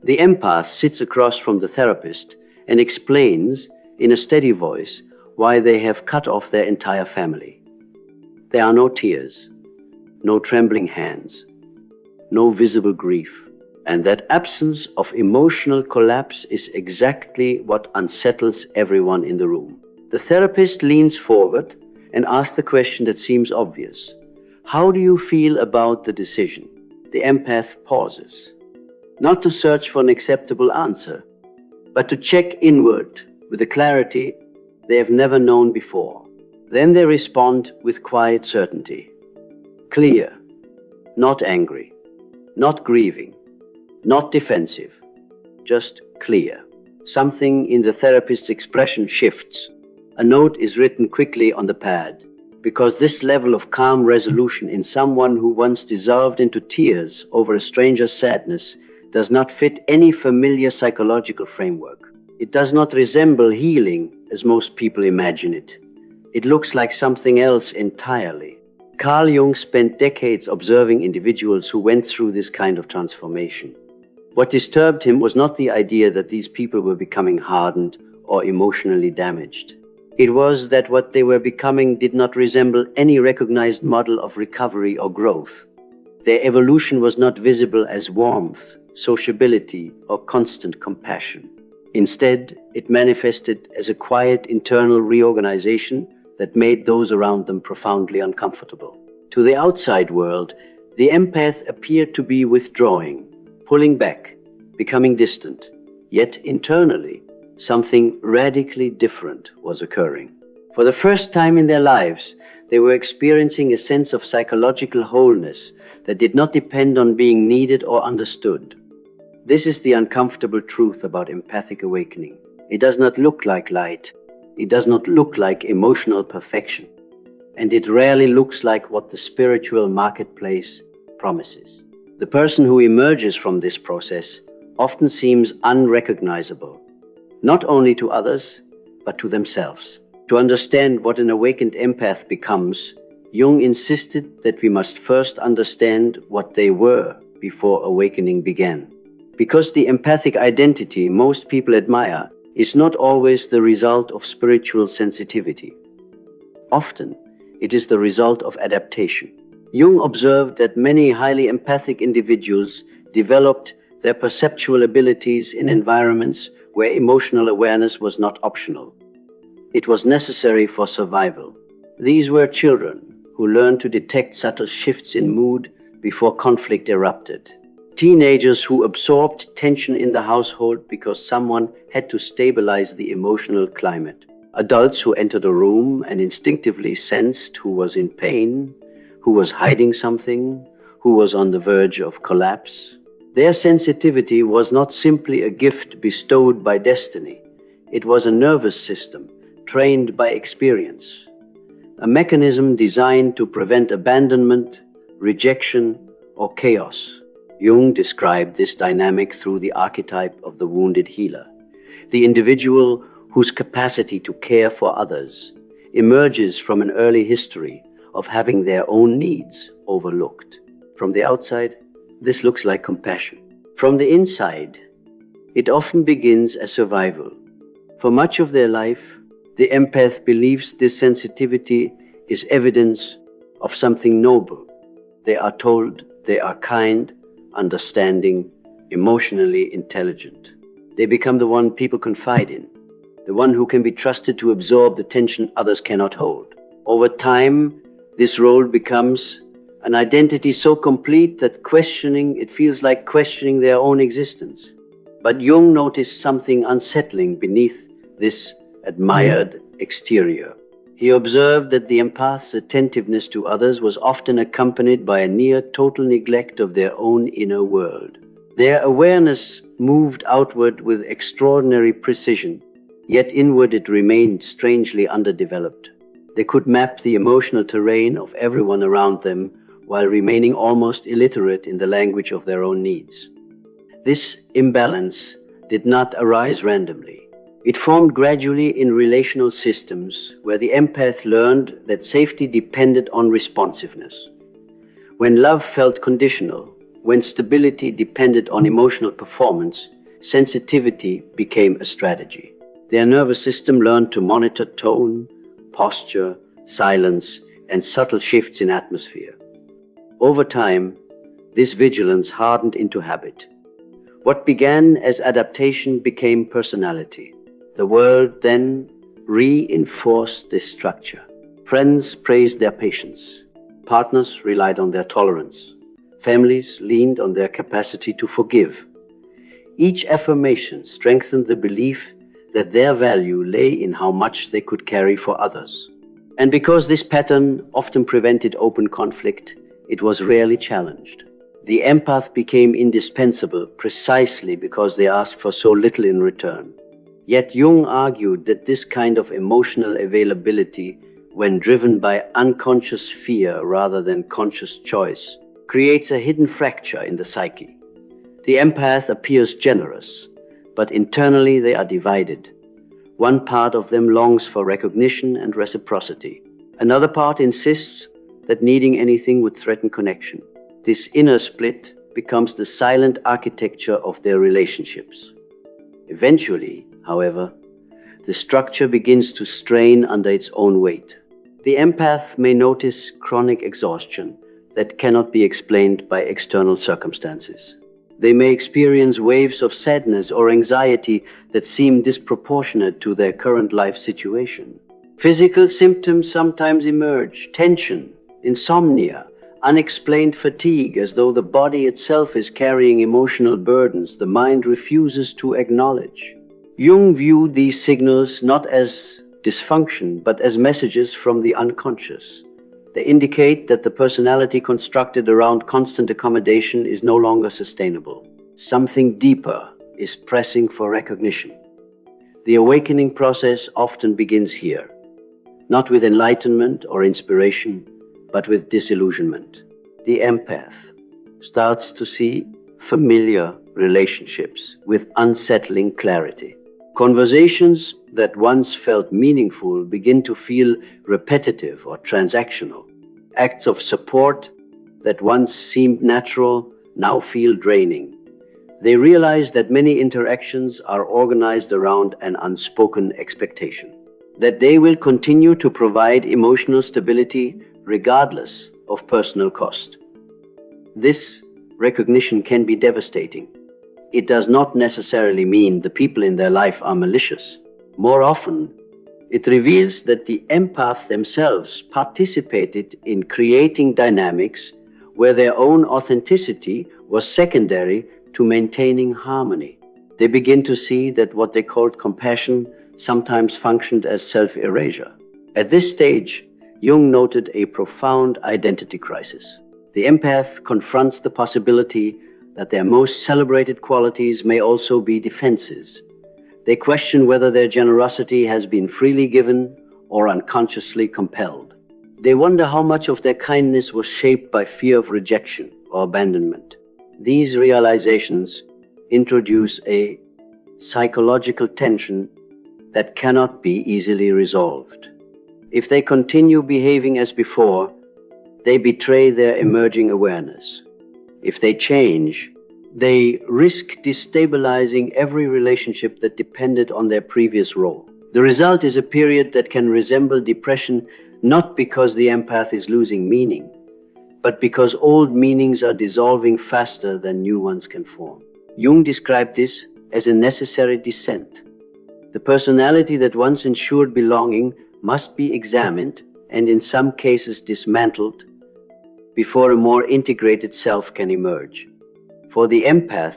The empath sits across from the therapist and explains in a steady voice why they have cut off their entire family. There are no tears, no trembling hands, no visible grief. And that absence of emotional collapse is exactly what unsettles everyone in the room. The therapist leans forward and asks the question that seems obvious. How do you feel about the decision? The empath pauses, not to search for an acceptable answer, but to check inward with a clarity they have never known before. Then they respond with quiet certainty. Clear, not angry, not grieving, not defensive, just clear. Something in the therapist's expression shifts. A note is written quickly on the pad, because this level of calm resolution in someone who once dissolved into tears over a stranger's sadness does not fit any familiar psychological framework. It does not resemble healing as most people imagine it. It looks like something else entirely. Carl Jung spent decades observing individuals who went through this kind of transformation. What disturbed him was not the idea that these people were becoming hardened or emotionally damaged. It was that what they were becoming did not resemble any recognized model of recovery or growth. Their evolution was not visible as warmth, sociability, or constant compassion. Instead, it manifested as a quiet internal reorganization that made those around them profoundly uncomfortable. To the outside world, the empath appeared to be withdrawing, pulling back, becoming distant. Yet internally, something radically different was occurring. For the first time in their lives, they were experiencing a sense of psychological wholeness that did not depend on being needed or understood. This is the uncomfortable truth about empathic awakening. It does not look like light. It does not look like emotional perfection. And it rarely looks like what the spiritual marketplace promises. The person who emerges from this process often seems unrecognizable, not only to others, but to themselves. To understand what an awakened empath becomes, Jung insisted that we must first understand what they were before awakening began. Because the empathic identity most people admire is not always the result of spiritual sensitivity. Often, it is the result of adaptation. Jung observed that many highly empathic individuals developed their perceptual abilities in environments where emotional awareness was not optional. It was necessary for survival. These were children who learned to detect subtle shifts in mood before conflict erupted. Teenagers who absorbed tension in the household because someone had to stabilize the emotional climate. Adults who entered a room and instinctively sensed who was in pain, who was hiding something, who was on the verge of collapse. Their sensitivity was not simply a gift bestowed by destiny. It was a nervous system trained by experience, a mechanism designed to prevent abandonment, rejection, or chaos. Jung described this dynamic through the archetype of the wounded healer, the individual whose capacity to care for others emerges from an early history of having their own needs overlooked. From the outside, this looks like compassion. From the inside, it often begins as survival. For much of their life, the empath believes this sensitivity is evidence of something noble. They are told they are kind, understanding, emotionally intelligent. They become the one people confide in, the one who can be trusted to absorb the tension others cannot hold. Over time, this role becomes an identity so complete that it feels like questioning their own existence. But Jung noticed something unsettling beneath this admired exterior. He observed that the empath's attentiveness to others was often accompanied by a near total neglect of their own inner world. Their awareness moved outward with extraordinary precision, yet inward it remained strangely underdeveloped. They could map the emotional terrain of everyone around them while remaining almost illiterate in the language of their own needs. This imbalance did not arise randomly. It formed gradually in relational systems where the empath learned that safety depended on responsiveness. When love felt conditional, When stability depended on emotional performance, sensitivity became a strategy. Their nervous system learned to monitor tone, posture, silence, and subtle shifts in atmosphere. Over time, this vigilance hardened into habit. What began as adaptation became personality. The world then reinforced this structure. Friends praised their patience. Partners relied on their tolerance. Families leaned on their capacity to forgive. Each affirmation strengthened the belief that their value lay in how much they could carry for others. And because this pattern often prevented open conflict, it was rarely challenged. The empath became indispensable precisely because they asked for so little in return. Yet Jung argued that this kind of emotional availability, when driven by unconscious fear rather than conscious choice, creates a hidden fracture in the psyche. The empath appears generous, but internally they are divided. One part of them longs for recognition and reciprocity. Another part insists that needing anything would threaten connection. This inner split becomes the silent architecture of their relationships. Eventually, however, the structure begins to strain under its own weight. The empath may notice chronic exhaustion that cannot be explained by external circumstances. They may experience waves of sadness or anxiety that seem disproportionate to their current life situation. Physical symptoms sometimes emerge: tension, insomnia, unexplained fatigue, as though the body itself is carrying emotional burdens the mind refuses to acknowledge. Jung viewed these signals not as dysfunction, but as messages from the unconscious. They indicate that the personality constructed around constant accommodation is no longer sustainable. Something deeper is pressing for recognition. The awakening process often begins here, not with enlightenment or inspiration, but with disillusionment. The empath starts to see familiar relationships with unsettling clarity. Conversations that once felt meaningful begin to feel repetitive or transactional. Acts of support that once seemed natural now feel draining. They realize that many interactions are organized around an unspoken expectation, that they will continue to provide emotional stability regardless of personal cost. This recognition can be devastating. It does not necessarily mean the people in their life are malicious. More often, it reveals that the empath themselves participated in creating dynamics where their own authenticity was secondary to maintaining harmony. They begin to see that what they called compassion sometimes functioned as self-erasure. At this stage, Jung noted a profound identity crisis. The empath confronts the possibility that their most celebrated qualities may also be defenses. They question whether their generosity has been freely given or unconsciously compelled. They wonder how much of their kindness was shaped by fear of rejection or abandonment. These realizations introduce a psychological tension that cannot be easily resolved. If they continue behaving as before, they betray their emerging awareness. If they change, they risk destabilizing every relationship that depended on their previous role. The result is a period that can resemble depression, not because the empath is losing meaning, but because old meanings are dissolving faster than new ones can form. Jung described this as a necessary descent. The personality that once ensured belonging must be examined and in some cases dismantled before a more integrated self can emerge. For the empath,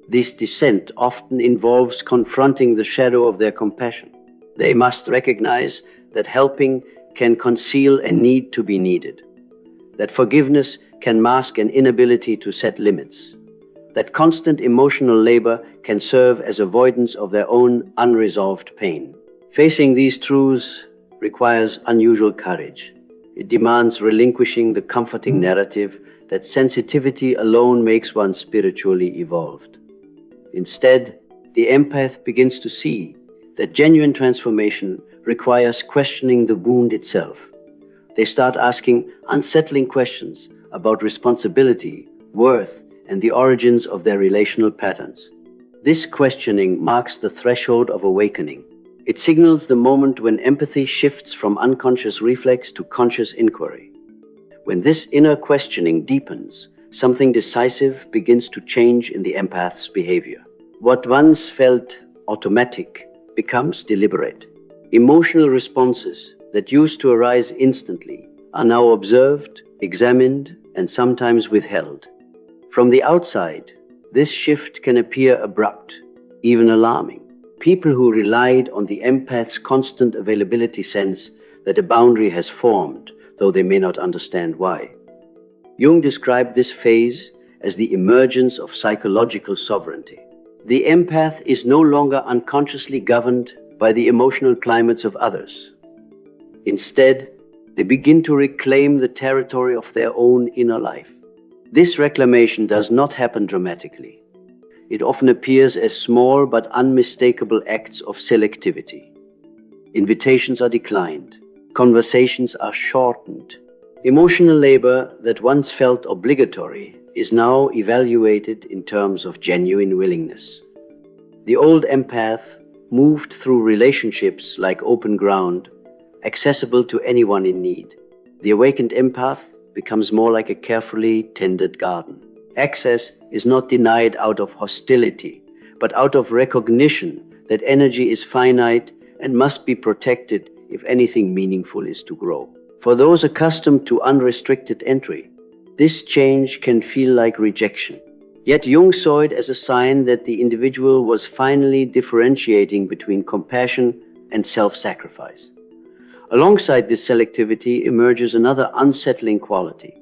this descent often involves confronting the shadow of their compassion. They must recognize that helping can conceal a need to be needed, that forgiveness can mask an inability to set limits, that constant emotional labor can serve as avoidance of their own unresolved pain. Facing these truths requires unusual courage. It demands relinquishing the comforting narrative that sensitivity alone makes one spiritually evolved. Instead, the empath begins to see that genuine transformation requires questioning the wound itself. They start asking unsettling questions about responsibility, worth, and the origins of their relational patterns. This questioning marks the threshold of awakening. It signals the moment when empathy shifts from unconscious reflex to conscious inquiry. When this inner questioning deepens, something decisive begins to change in the empath's behavior. What once felt automatic becomes deliberate. Emotional responses that used to arise instantly are now observed, examined, and sometimes withheld. From the outside, this shift can appear abrupt, even alarming. People who relied on the empath's constant availability sense that a boundary has formed, though they may not understand why. Jung described this phase as the emergence of psychological sovereignty. The empath is no longer unconsciously governed by the emotional climates of others. Instead, they begin to reclaim the territory of their own inner life. This reclamation does not happen dramatically. It often appears as small but unmistakable acts of selectivity. Invitations are declined. Conversations are shortened. Emotional labor that once felt obligatory is now evaluated in terms of genuine willingness. The old empath moved through relationships like open ground, accessible to anyone in need. The awakened empath becomes more like a carefully tended garden. Access is not denied out of hostility, but out of recognition that energy is finite and must be protected if anything meaningful is to grow. For those accustomed to unrestricted entry, this change can feel like rejection. Yet Jung saw it as a sign that the individual was finally differentiating between compassion and self-sacrifice. Alongside this selectivity emerges another unsettling quality: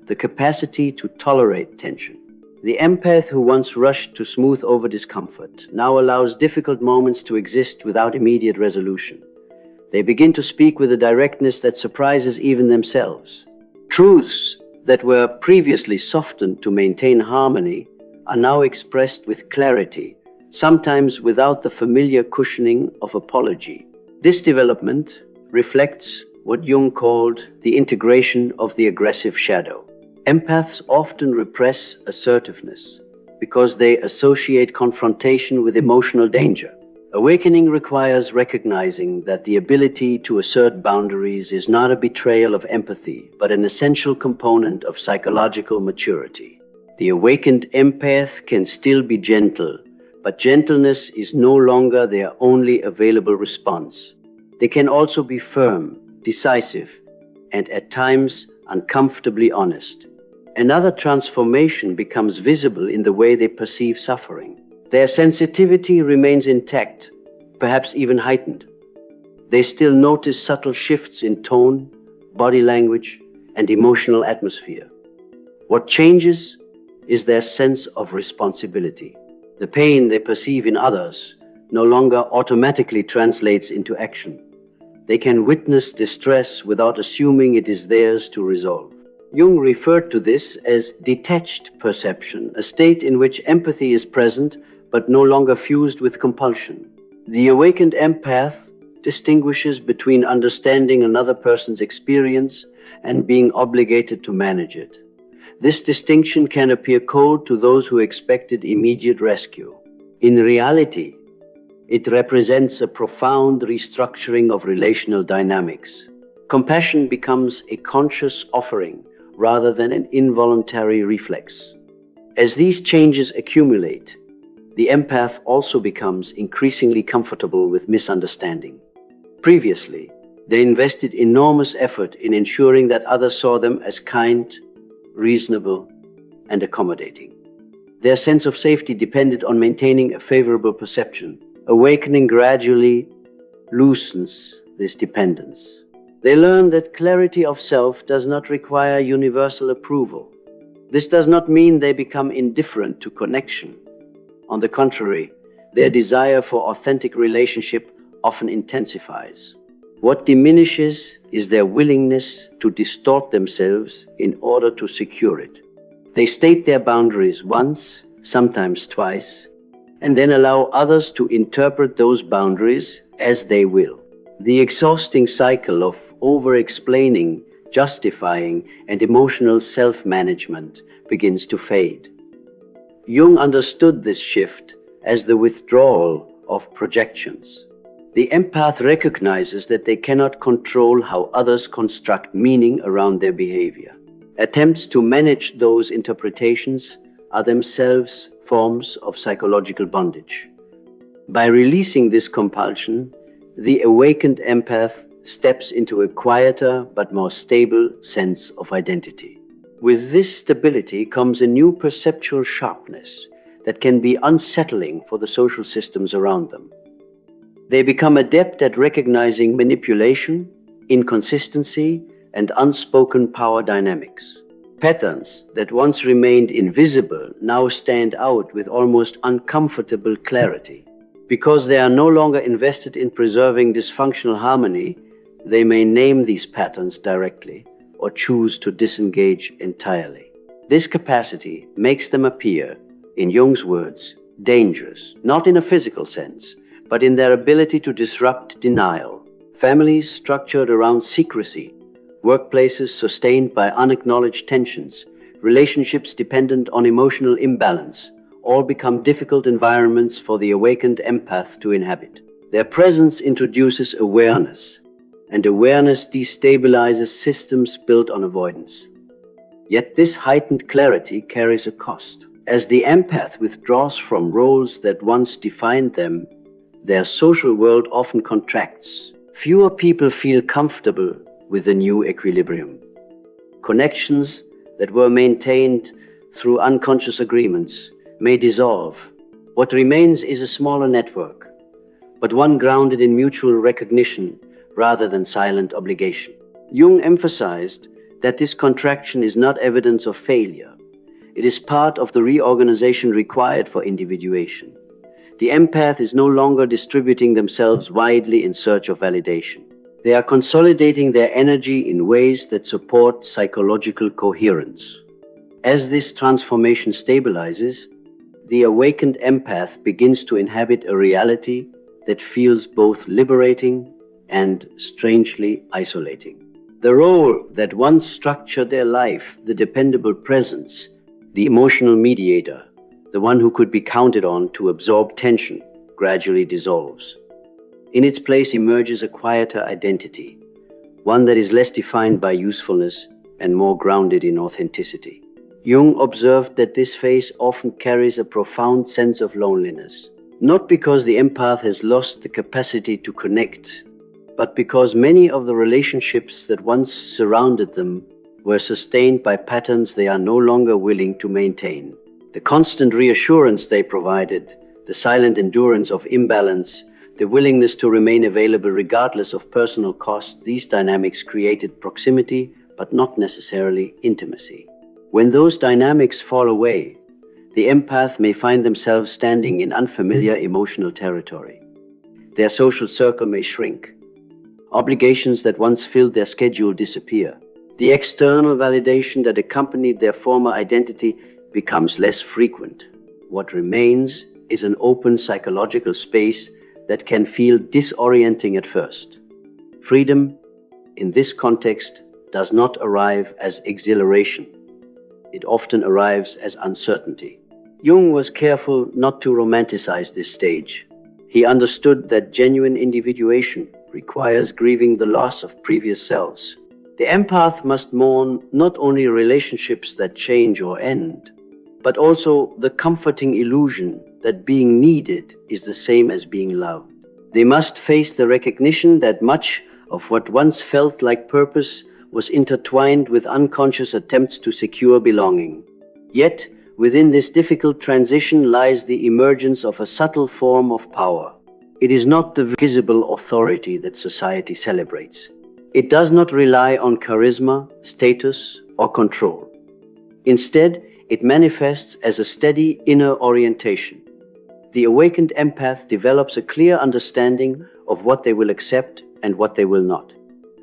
the capacity to tolerate tension. The empath who once rushed to smooth over discomfort now allows difficult moments to exist without immediate resolution. They begin to speak with a directness that surprises even themselves. Truths that were previously softened to maintain harmony are now expressed with clarity, sometimes without the familiar cushioning of apology. This development reflects what Jung called the integration of the aggressive shadow. Empaths often repress assertiveness because they associate confrontation with emotional danger. Awakening requires recognizing that the ability to assert boundaries is not a betrayal of empathy, but an essential component of psychological maturity. The awakened empath can still be gentle, but gentleness is no longer their only available response. They can also be firm, decisive, and at times uncomfortably honest. Another transformation becomes visible in the way they perceive suffering. Their sensitivity remains intact, perhaps even heightened. They still notice subtle shifts in tone, body language, and emotional atmosphere. What changes is their sense of responsibility. The pain they perceive in others no longer automatically translates into action. They can witness distress without assuming it is theirs to resolve. Jung referred to this as detached perception, a state in which empathy is present but no longer fused with compulsion. The awakened empath distinguishes between understanding another person's experience and being obligated to manage it. This distinction can appear cold to those who expected immediate rescue. In reality, it represents a profound restructuring of relational dynamics. Compassion becomes a conscious offering rather than an involuntary reflex. As these changes accumulate, the empath also becomes increasingly comfortable with misunderstanding. Previously, they invested enormous effort in ensuring that others saw them as kind, reasonable, and accommodating. Their sense of safety depended on maintaining a favorable perception. Awakening gradually loosens this dependence. They learn that clarity of self does not require universal approval. This does not mean they become indifferent to connection. On the contrary, their desire for authentic relationship often intensifies. What diminishes is their willingness to distort themselves in order to secure it. They state their boundaries once, sometimes twice, and then allow others to interpret those boundaries as they will. The exhausting cycle of over-explaining, justifying, and emotional self-management begins to fade. Jung understood this shift as the withdrawal of projections. The empath recognizes that they cannot control how others construct meaning around their behavior. Attempts to manage those interpretations are themselves forms of psychological bondage. By releasing this compulsion, the awakened empath steps into a quieter but more stable sense of identity. With this stability comes a new perceptual sharpness that can be unsettling for the social systems around them. They become adept at recognizing manipulation, inconsistency, and unspoken power dynamics. Patterns that once remained invisible now stand out with almost uncomfortable clarity. Because they are no longer invested in preserving dysfunctional harmony, they may name these patterns directly or choose to disengage entirely. This capacity makes them appear, in Jung's words, dangerous, not in a physical sense, but in their ability to disrupt denial. Families structured around secrecy, workplaces sustained by unacknowledged tensions, relationships dependent on emotional imbalance, all become difficult environments for the awakened empath to inhabit. Their presence introduces awareness, and awareness destabilizes systems built on avoidance. Yet this heightened clarity carries a cost. As the empath withdraws from roles that once defined them, their social world often contracts. Fewer people feel comfortable with the new equilibrium. Connections that were maintained through unconscious agreements may dissolve. What remains is a smaller network, but one grounded in mutual recognition rather than silent obligation. Jung emphasized that this contraction is not evidence of failure. It is part of the reorganization required for individuation. The empath is no longer distributing themselves widely in search of validation. They are consolidating their energy in ways that support psychological coherence. As this transformation stabilizes, the awakened empath begins to inhabit a reality that feels both liberating and strangely isolating. The role that once structured their life, the dependable presence, the emotional mediator, the one who could be counted on to absorb tension, gradually dissolves. In its place emerges a quieter identity, one that is less defined by usefulness and more grounded in authenticity. Jung observed that this phase often carries a profound sense of loneliness, not because the empath has lost the capacity to connect, but because many of the relationships that once surrounded them were sustained by patterns they are no longer willing to maintain. The constant reassurance they provided, the silent endurance of imbalance, the willingness to remain available regardless of personal cost, these dynamics created proximity, but not necessarily intimacy. When those dynamics fall away, the empath may find themselves standing in unfamiliar emotional territory. Their social circle may shrink. Obligations that once filled their schedule disappear. The external validation that accompanied their former identity becomes less frequent. What remains is an open psychological space that can feel disorienting at first. Freedom, in this context, does not arrive as exhilaration. It often arrives as uncertainty. Jung was careful not to romanticize this stage. He understood that genuine individuation requires grieving the loss of previous selves. The empath must mourn not only relationships that change or end, but also the comforting illusion that being needed is the same as being loved. They must face the recognition that much of what once felt like purpose was intertwined with unconscious attempts to secure belonging. Yet, within this difficult transition lies the emergence of a subtle form of power. It is not the visible authority that society celebrates. It does not rely on charisma, status, or control. Instead, it manifests as a steady inner orientation. The awakened empath develops a clear understanding of what they will accept and what they will not.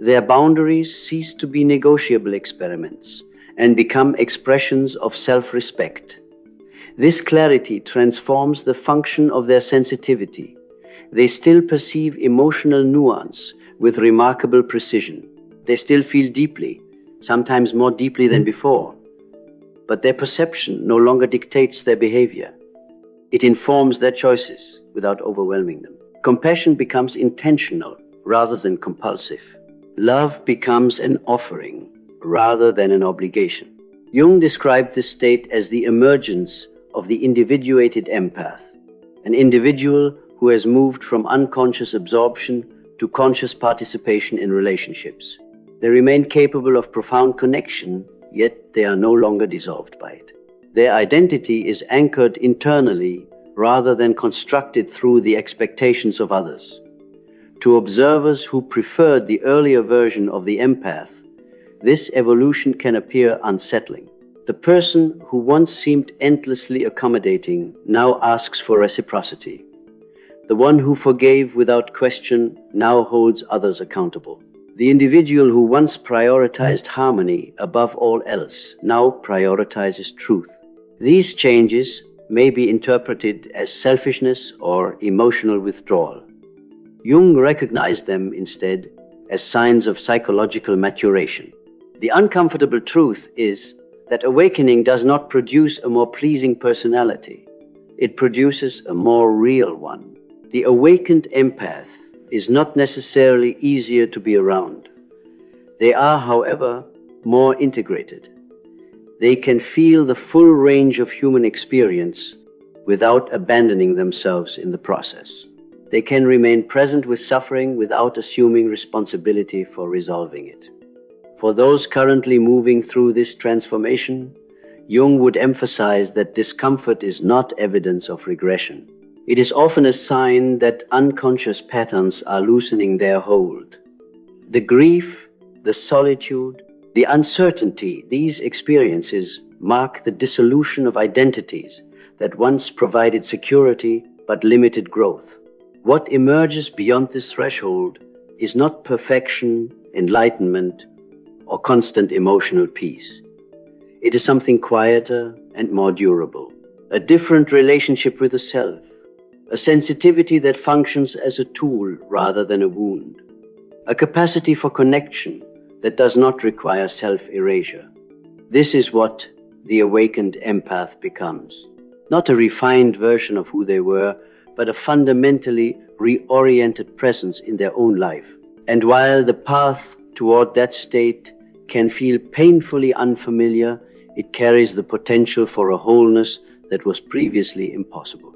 Their boundaries cease to be negotiable experiments and become expressions of self-respect. This clarity transforms the function of their sensitivity. They still perceive emotional nuance with remarkable precision. They still feel deeply, sometimes more deeply than before. but their perception no longer dictates their behavior. It informs their choices without overwhelming them. Compassion becomes intentional rather than compulsive. Love becomes an offering rather than an obligation. Jung described this state as the emergence of the individuated empath, an individual who has moved from unconscious absorption to conscious participation in relationships. They remain capable of profound connection, yet they are no longer dissolved by it. Their identity is anchored internally rather than constructed through the expectations of others. To observers who preferred the earlier version of the empath, this evolution can appear unsettling. The person who once seemed endlessly accommodating now asks for reciprocity. The one who forgave without question now holds others accountable. The individual who once prioritized harmony above all else now prioritizes truth. These changes may be interpreted as selfishness or emotional withdrawal. Jung recognized them instead as signs of psychological maturation. The uncomfortable truth is that awakening does not produce a more pleasing personality. It produces a more real one. The awakened empath is not necessarily easier to be around. They are, however, more integrated. They can feel the full range of human experience without abandoning themselves in the process. They can remain present with suffering without assuming responsibility for resolving it. For those currently moving through this transformation, Jung would emphasize that discomfort is not evidence of regression. It is often a sign that unconscious patterns are loosening their hold. The grief, the solitude, the uncertainty, these experiences mark the dissolution of identities that once provided security but limited growth. What emerges beyond this threshold is not perfection, enlightenment, or constant emotional peace. It is something quieter and more durable, a different relationship with the self, a sensitivity that functions as a tool rather than a wound, a capacity for connection that does not require self-erasure. This is what the awakened empath becomes. Not a refined version of who they were, but a fundamentally reoriented presence in their own life. And while the path toward that state can feel painfully unfamiliar, it carries the potential for a wholeness that was previously impossible.